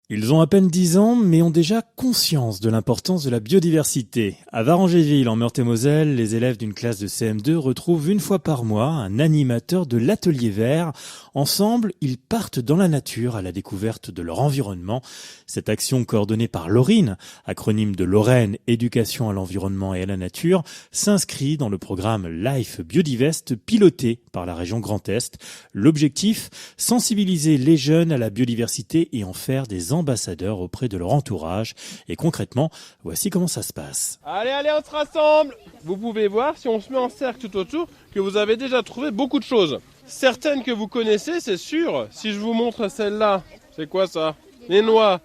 Ils ont à peine 10 ans, mais ont déjà conscience de l'importance de la biodiversité. À Varangéville, en Meurthe-et-Moselle, les élèves d'une classe de CM2 retrouvent une fois par mois un animateur de l'Atelier Vert. Ensemble, ils partent dans la nature à la découverte de leur environnement. Cette action coordonnée par Laurine, acronyme de Lorraine Éducation à l'environnement et à la nature, s'inscrit dans le programme Life Biodivest piloté par la région Grand Est. L'objectif, sensibiliser les jeunes à la biodiversité et en faire des ambassadeurs auprès de leur entourage. Et concrètement, voici comment ça se passe. Allez, on se rassemble. Vous pouvez voir, si on se met en cercle tout autour, que vous avez déjà trouvé beaucoup de choses. Certaines que vous connaissez, c'est sûr. Si je vous montre celle-là, c'est quoi ça? Les noix.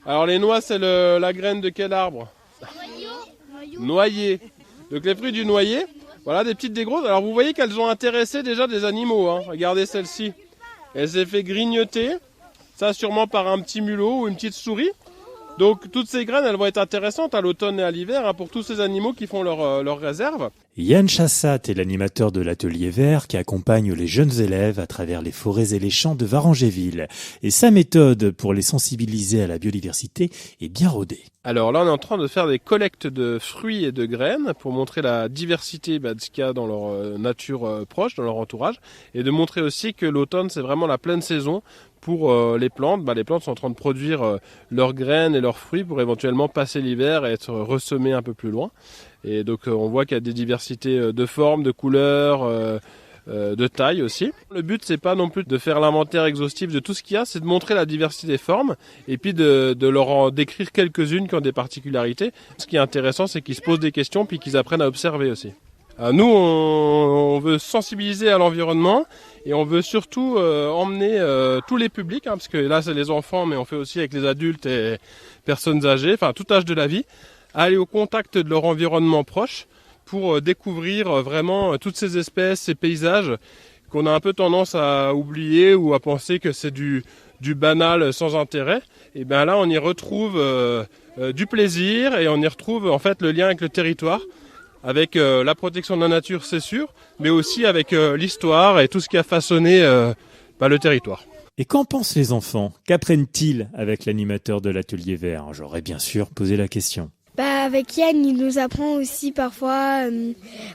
Alors les noix, c'est la graine de quel arbre? Noyer. Donc les fruits du noyer. Voilà, des petites, des grosses. Alors vous voyez qu'elles ont intéressé déjà des animaux. Regardez celle-ci. Elle s'est fait grignoter. Ça sûrement par un petit mulot ou une petite souris. Donc toutes ces graines, elles vont être intéressantes à l'automne et à l'hiver pour tous ces animaux qui font leur réserve. Yann Chassat est l'animateur de l'Atelier Vert qui accompagne les jeunes élèves à travers les forêts et les champs de Varangéville. Et sa méthode pour les sensibiliser à la biodiversité est bien rodée. Alors là, on est en train de faire des collectes de fruits et de graines pour montrer la diversité de ce qu'il y a dans leur nature proche, dans leur entourage, et de montrer aussi que l'automne, c'est vraiment la pleine saison pour les plantes. Les plantes sont en train de produire leurs graines et leurs fruits pour éventuellement passer l'hiver et être ressemées un peu plus loin. Et donc on voit qu'il y a des diversités de formes, de couleurs, de taille aussi. Le but, c'est pas non plus de faire l'inventaire exhaustif de tout ce qu'il y a, c'est de montrer la diversité des formes et puis de leur en décrire quelques-unes qui ont des particularités. Ce qui est intéressant, c'est qu'ils se posent des questions puis qu'ils apprennent à observer aussi. Nous, on veut sensibiliser à l'environnement et on veut surtout emmener tous les publics, parce que là, c'est les enfants, mais on fait aussi avec les adultes et personnes âgées, enfin tout âge de la vie, à aller au contact de leur environnement proche pour découvrir vraiment toutes ces espèces, ces paysages qu'on a un peu tendance à oublier ou à penser que c'est du banal sans intérêt. Et bien là, on y retrouve du plaisir et on y retrouve en fait le lien avec le territoire, avec la protection de la nature, c'est sûr, mais aussi avec l'histoire et tout ce qui a façonné le territoire. Et qu'en pensent les enfants? Qu'apprennent-ils avec l'animateur de l'Atelier Vert? J'aurais bien sûr posé la question. Avec Yann, il nous apprend aussi parfois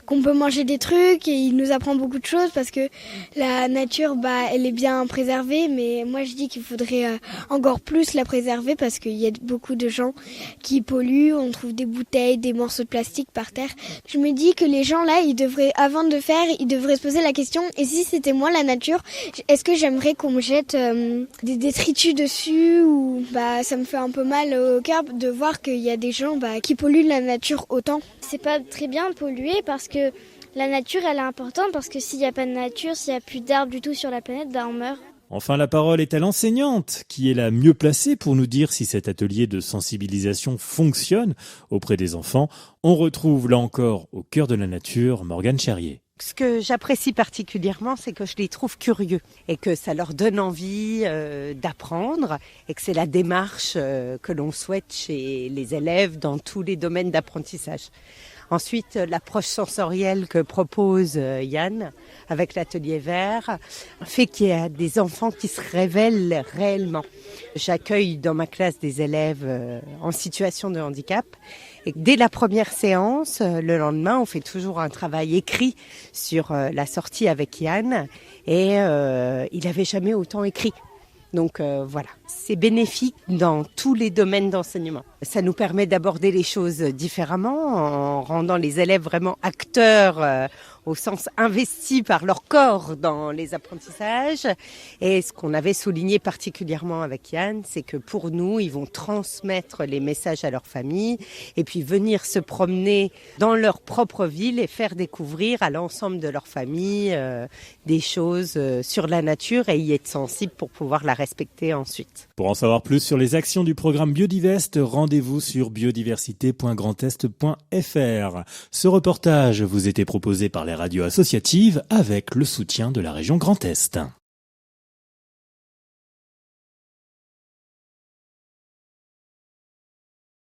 qu'on peut manger des trucs et il nous apprend beaucoup de choses parce que la nature, elle est bien préservée, mais moi je dis qu'il faudrait encore plus la préserver parce qu'il y a beaucoup de gens qui polluent, on trouve des bouteilles, des morceaux de plastique par terre. Je me dis que les gens là, avant de faire, ils devraient se poser la question, et si c'était moi la nature, est-ce que j'aimerais qu'on me jette des détritus dessus ou ça me fait un peu mal au cœur de voir qu'il y a des gens qui polluent la nature autant. C'est pas très bien de polluer parce que la nature elle est importante, parce que s'il n'y a pas de nature, s'il n'y a plus d'arbres du tout sur la planète, on meurt. Enfin, la parole est à l'enseignante, qui est la mieux placée pour nous dire si cet atelier de sensibilisation fonctionne auprès des enfants. On retrouve là encore au cœur de la nature Morgane Cherrier. Ce que j'apprécie particulièrement, c'est que je les trouve curieux et que ça leur donne envie d'apprendre et que c'est la démarche que l'on souhaite chez les élèves dans tous les domaines d'apprentissage. Ensuite, l'approche sensorielle que propose Yann avec l'Atelier Vert fait qu'il y a des enfants qui se révèlent réellement. J'accueille dans ma classe des élèves en situation de handicap. Et dès la première séance, le lendemain, on fait toujours un travail écrit sur la sortie avec Yann. Et il n'avait jamais autant écrit. Donc voilà, c'est bénéfique dans tous les domaines d'enseignement. Ça nous permet d'aborder les choses différemment en rendant les élèves vraiment acteurs au sens investi par leur corps dans les apprentissages. Et ce qu'on avait souligné particulièrement avec Yann, c'est que pour nous, ils vont transmettre les messages à leur famille et puis venir se promener dans leur propre ville et faire découvrir à l'ensemble de leur famille des choses sur la nature et y être sensible pour pouvoir la respecter ensuite. Pour en savoir plus sur les actions du programme Biodivest, rendez-vous sur biodiversité.grandest.fr. Ce reportage vous était proposé par les radios associatives avec le soutien de la région Grand Est.